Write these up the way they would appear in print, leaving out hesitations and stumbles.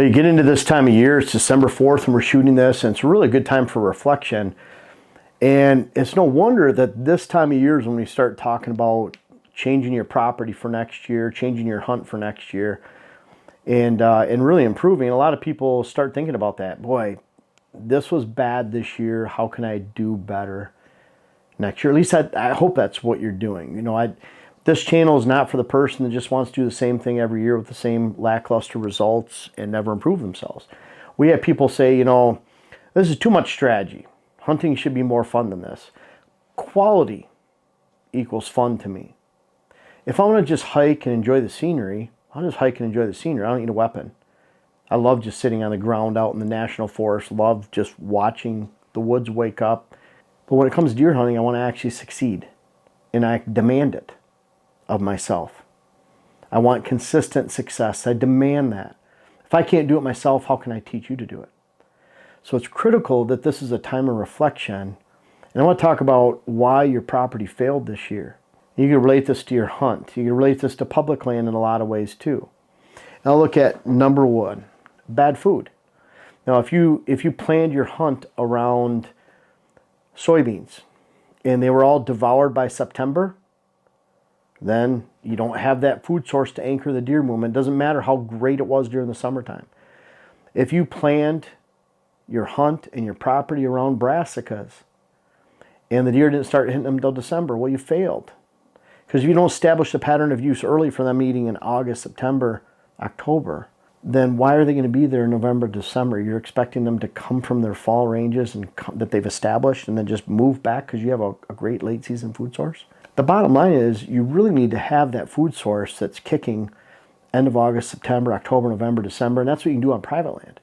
But you get into this time of year, it's December 4th and we're shooting this, and it's a really good time for reflection. And it's no wonder that this time of year is when we start talking about changing your property for next year, changing your hunt for next year, and really improving. A lot of people start thinking about that. Boy, this was bad this year. How can I do better next year? At least I hope that's what you're doing. You know, this channel is not for the person that just wants to do the same thing every year with the same lackluster results and never improve themselves. We have people say, you know, this is too much strategy. Hunting should be more fun than this. Quality equals fun to me. If I want to just hike and enjoy the scenery, I'll just hike and enjoy the scenery. I don't need a weapon. I love just sitting on the ground out in the national forest, love just watching the woods wake up. But when it comes to deer hunting, I want to actually succeed. And I demand it of myself. I want consistent success. I demand that. If I can't do it myself, how can I teach you to do it? So it's critical that this is a time of reflection. And I want to talk about why your property failed this year. You can relate this to your hunt. You can relate this to public land in a lot of ways too. Now look at number one, bad food. Now if you planned your hunt around soybeans and they were all devoured by September, then you don't have that food source to anchor the deer movement. It doesn't matter how great it was during the summertime. If you planned your hunt and your property around brassicas and the deer didn't start hitting them until December, well, you failed. Because if you don't establish a pattern of use early for them eating in August, September, October, then why are they going to be there in November, December? You're expecting them to come from their fall ranges and that they've established and then just move back because you have a great late season food source? The bottom line is you really need to have that food source that's kicking end of August, September, October, November, December, and that's what you can do on private land.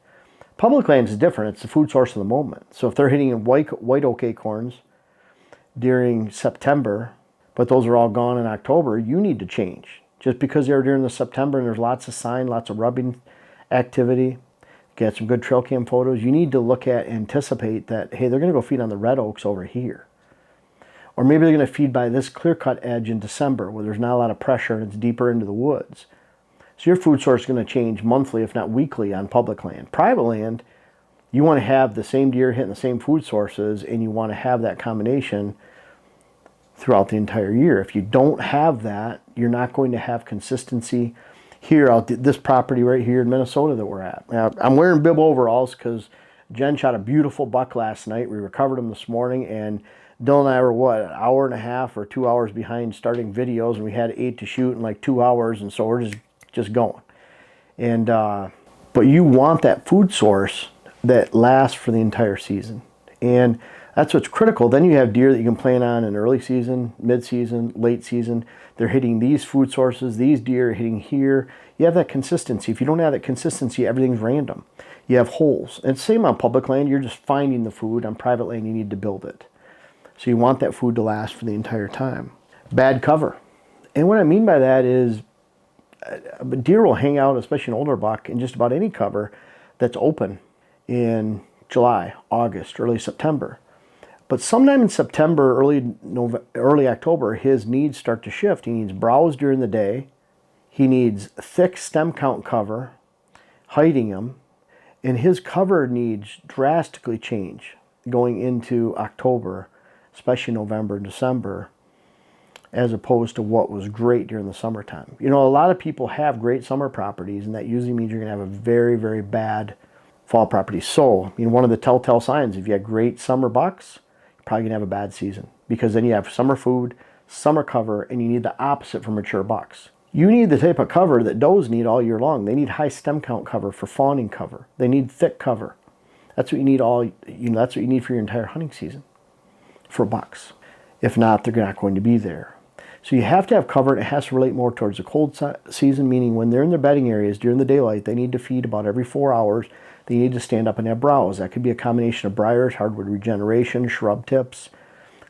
Public land is different. It's the food source of the moment. So if they're hitting white oak acorns during September, but those are all gone in October, you need to change. Just because they're during the September and there's lots of sign, lots of rubbing activity, get some good trail cam photos, you need to look at, anticipate that, hey, they're going to go feed on the red oaks over here. Or maybe they're going to feed by this clear-cut edge in December where there's not a lot of pressure and it's deeper into the woods. So your food source is going to change monthly, if not weekly, on public land. Private land, you want to have the same deer hitting the same food sources, and you want to have that combination throughout the entire year. If you don't have that, you're not going to have consistency. Here, this property right here in Minnesota that we're at. Now, I'm wearing bib overalls because Jen shot a beautiful buck last night. We recovered him this morning, and Dylan and I were, what, an hour and a half or 2 hours behind starting videos, and we had 8 to shoot in like 2 hours, and so we're just going. And but you want that food source that lasts for the entire season. And that's what's critical. Then you have deer that you can plan on in early season, mid-season, late season. They're hitting these food sources. These deer are hitting here. You have that consistency. If you don't have that consistency, everything's random. You have holes. And same on public land. You're just finding the food. On private land, you need to build it. So you want that food to last for the entire time. Bad cover. And what I mean by that is deer will hang out, especially an older buck, in just about any cover that's open in July, August, early September. But sometime in September, early October, his needs start to shift. He needs browse during the day. He needs thick stem count cover, hiding him. And his cover needs drastically change going into October, especially November and December, as opposed to what was great during the summertime. You know, a lot of people have great summer properties, and that usually means you're going to have a very, very bad fall property. So, I mean, one of the telltale signs, if you have great summer bucks, you're probably going to have a bad season, because then you have summer food, summer cover, and you need the opposite for mature bucks. You need the type of cover that does need all year long. They need high stem count cover for fawning cover. They need thick cover. That's what you need that's what you need for your entire hunting season for bucks. If not, they're not going to be there. So you have to have cover, and it has to relate more towards the cold season, meaning when they're in their bedding areas during the daylight, they need to feed about every 4 hours. They need to stand up and have browse. That could be a combination of briars, hardwood regeneration, shrub tips.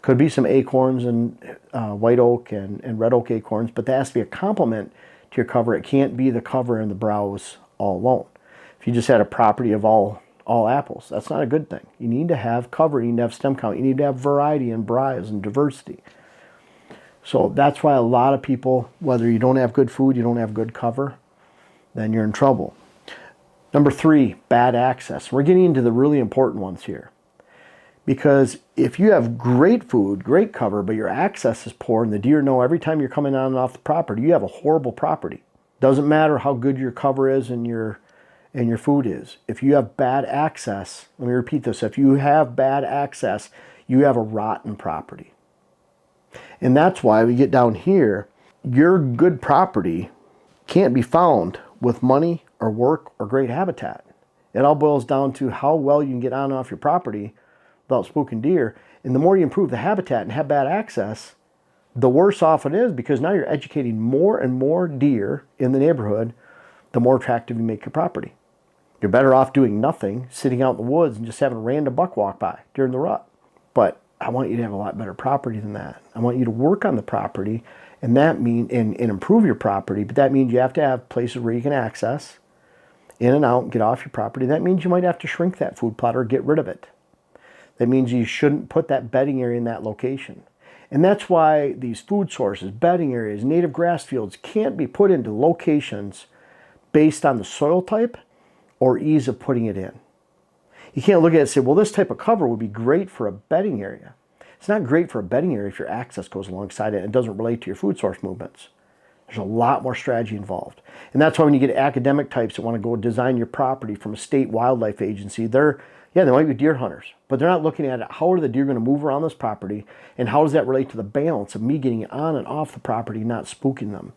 Could be some acorns and white oak and red oak acorns, but that has to be a complement to your cover. It can't be the cover and the browse all alone. If you just had a property of all apples, that's not a good thing. You need to have cover, you need to have stem count, you need to have variety and browse and diversity. So that's why a lot of people, whether you don't have good food, you don't have good cover, then you're in trouble. Number 3, bad access. We're getting into the really important ones here. Because if you have great food, great cover, but your access is poor and the deer know every time you're coming on and off the property, you have a horrible property. Doesn't matter how good your cover is and your food is. If you have bad access, let me repeat this, if you have bad access, you have a rotten property. And that's why we get down here, your good property can't be found with money or work or great habitat. It all boils down to how well you can get on and off your property without spooking deer. And the more you improve the habitat and have bad access, the worse off it is, because now you're educating more and more deer in the neighborhood, the more attractive you make your property. You're better off doing nothing, sitting out in the woods and just having a random buck walk by during the rut. But I want you to have a lot better property than that. I want you to work on the property and improve your property, but that means you have to have places where you can access in and out and get off your property. That means you might have to shrink that food plot or get rid of it. That means you shouldn't put that bedding area in that location. And that's why these food sources, bedding areas, native grass fields can't be put into locations based on the soil type or ease of putting it in. You can't look at it and say, well, this type of cover would be great for a bedding area. It's not great for a bedding area if your access goes alongside it and it doesn't relate to your food source movements. There's a lot more strategy involved. And that's why when you get academic types that want to go design your property from a state wildlife agency, they might be deer hunters, but they're not looking at it, how are the deer going to move around this property, and how does that relate to the balance of me getting on and off the property, not spooking them?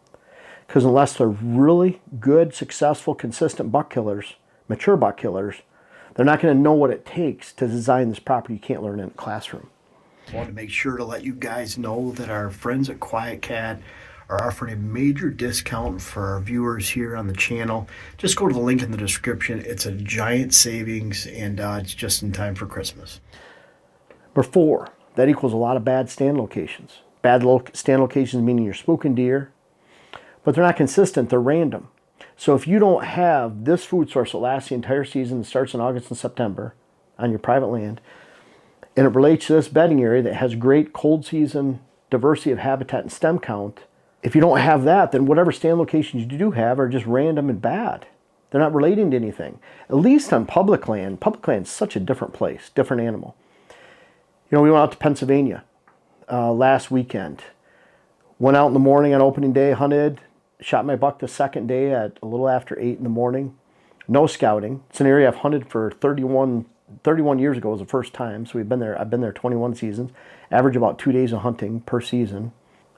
Because unless they're really good, successful, consistent buck killers, mature buck killers, they're not going to know what it takes to design this property. You can't learn in a classroom. I wanted to make sure to let you guys know that our friends at QuietKat are offering a major discount for our viewers here on the channel. Just go to the link in the description. It's a giant savings, and it's just in time for Christmas. Number 4, that equals a lot of bad stand locations. Bad stand locations meaning you're spooking deer, but they're not consistent, they're random. So if you don't have this food source that lasts the entire season, that starts in August and September on your private land, and it relates to this bedding area that has great cold season diversity of habitat and stem count, if you don't have that, then whatever stand locations you do have are just random and bad. They're not relating to anything. At least on public land. Public land is such a different place, different animal. You know, we went out to Pennsylvania last weekend. Went out in the morning on opening day, hunted, shot my buck the second day at a little after 8 in the morning. No scouting. It's an area I've hunted for 31 years ago was the first time. So I've been there 21 seasons. Average about 2 days of hunting per season.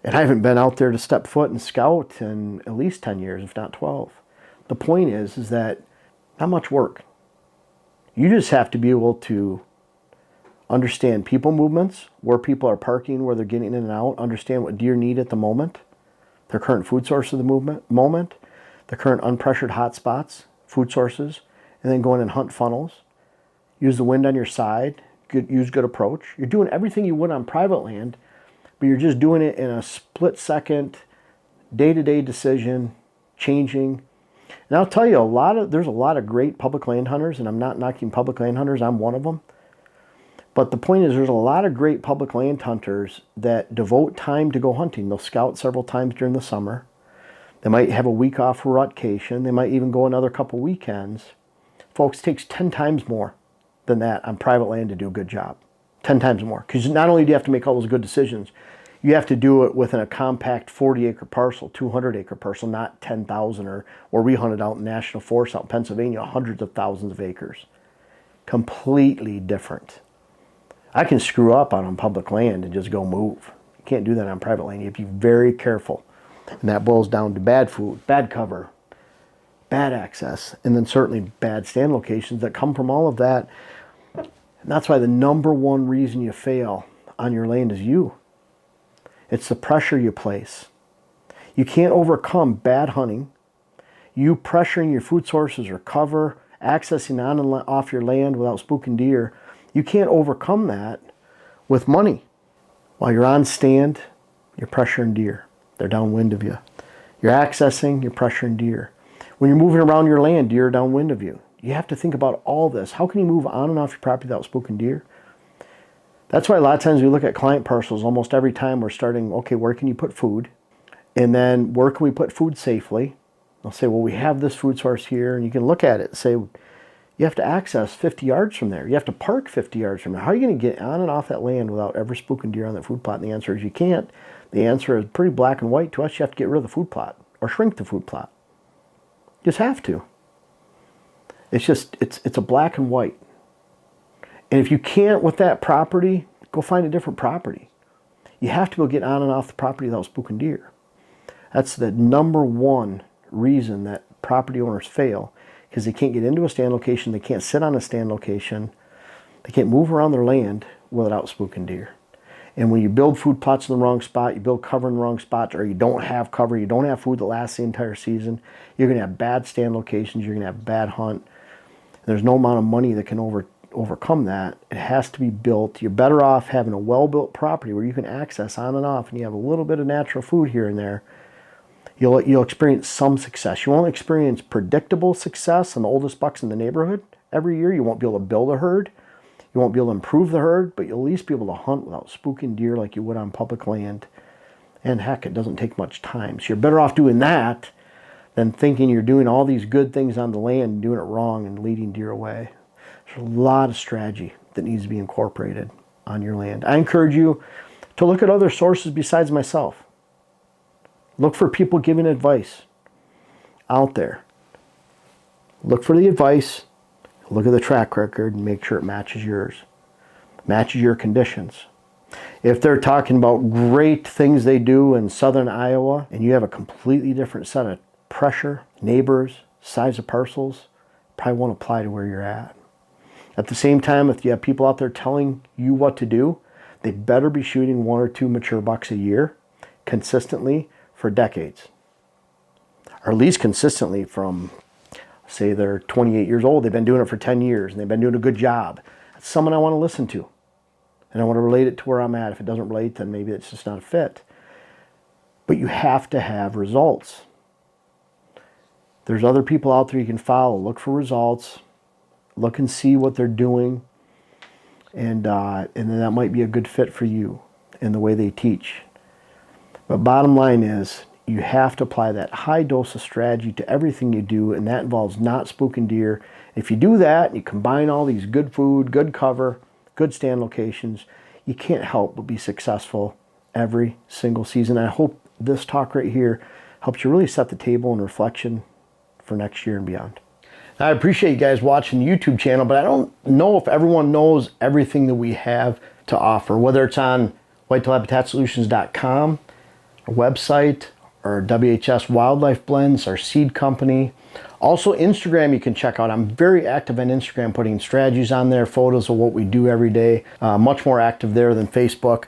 And I haven't been out there to step foot and scout in at least 10 years, if not 12. The point is that not much work. You just have to be able to understand people movements, where people are parking, where they're getting in and out, understand what deer need at the moment, their current food source of the moment, the current unpressured hot spots, food sources, and then go in and hunt funnels. Use the wind on your side, use good approach. You're doing everything you would on private land, but you're just doing it in a split-second, day-to-day decision, changing. And I'll tell you, there's a lot of great public land hunters, and I'm not knocking public land hunters, I'm one of them. But the point is, there's a lot of great public land hunters that devote time to go hunting. They'll scout several times during the summer. They might have a week off for rutcation. They might even go another couple weekends. Folks, it takes 10 times more than that on private land to do a good job. 10 times more. Because not only do you have to make all those good decisions, you have to do it within a compact 40-acre parcel, 200-acre parcel, not 10,000 or we hunted out in National Forest out in Pennsylvania, hundreds of thousands of acres. Completely different. I can screw up on public land and just go move. You can't do that on private land. You have to be very careful. And that boils down to bad food, bad cover, bad access, and then certainly bad stand locations that come from all of that. And that's why the number one reason you fail on your land is you. It's the pressure you place. You can't overcome bad hunting, you pressuring your food sources or cover, accessing on and off your land without spooking deer. You can't overcome that with money. While you're on stand, you're pressuring deer. They're downwind of you. You're accessing, you're pressuring deer. When you're moving around your land, deer are downwind of you. You have to think about all this. How can you move on and off your property without spooking deer? That's why a lot of times we look at client parcels, almost every time we're starting, okay, where can you put food? And then where can we put food safely? They'll say, well, we have this food source here, and you can look at it and say, you have to access 50 yards from there. You have to park 50 yards from there. How are you going to get on and off that land without ever spooking deer on that food plot? And the answer is you can't. The answer is pretty black and white to us. You have to get rid of the food plot or shrink the food plot. You just have to. It's just, it's a black and white. And if you can't with that property, go find a different property. You have to be able to get on and off the property without spooking deer. That's the number one reason that property owners fail, because they can't get into a stand location, they can't sit on a stand location, they can't move around their land without spooking deer. And when you build food plots in the wrong spot, you build cover in the wrong spots, or you don't have cover, you don't have food that lasts the entire season, you're going to have bad stand locations, you're going to have bad hunt. There's no amount of money that can overcome that. It has to be built. You're better off having a well-built property where you can access on and off, and you have a little bit of natural food here and there. You'll experience some success. You won't experience predictable success on the oldest bucks in the neighborhood every year. You won't be able to build a herd. You won't be able to improve the herd, but you'll at least be able to hunt without spooking deer like you would on public land. And heck, it doesn't take much time. So you're better off doing that than thinking you're doing all these good things on the land and doing it wrong and leading deer away. There's a lot of strategy that needs to be incorporated on your land. I encourage you to look at other sources besides myself. Look for people giving advice out there. Look for the advice, look at the track record, and make sure it matches yours, matches your conditions. If they're talking about great things they do in southern Iowa, and you have a completely different set of pressure, neighbors, size of parcels, probably won't apply to where you're at. At the same time, if you have people out there telling you what to do, they better be shooting 1 or 2 mature bucks a year consistently for decades. Or at least consistently from, say they're 28 years old, they've been doing it for 10 years and they've been doing a good job. That's someone I want to listen to. And I want to relate it to where I'm at. If it doesn't relate, then maybe it's just not a fit. But you have to have results. There's other people out there you can follow. Look for results. Look and see what they're doing. And then that might be a good fit for you in the way they teach. But bottom line is, you have to apply that high dose of strategy to everything you do, and that involves not spooking deer. If you do that, and you combine all these good food, good cover, good stand locations, you can't help but be successful every single season. I hope this talk right here helps you really set the table and reflection for next year and beyond. I appreciate you guys watching the YouTube channel, but I don't know if everyone knows everything that we have to offer, whether it's on whitetailhabitatsolutions.com, our website, our WHS Wildlife Blends, our seed company. Also Instagram you can check out. I'm very active on Instagram, putting strategies on there, photos of what we do every day. Much more active there than Facebook.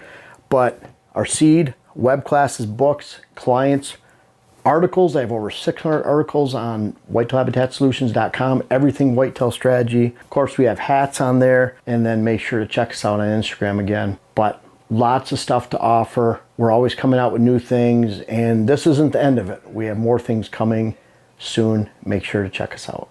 But our seed, web classes, books, clients, articles. I have over 600 articles on whitetailhabitatsolutions.com, everything whitetail strategy. Of course, we have hats on there, and then make sure to check us out on Instagram again. But lots of stuff to offer. We're always coming out with new things, and this isn't the end of it. We have more things coming soon. Make sure to check us out.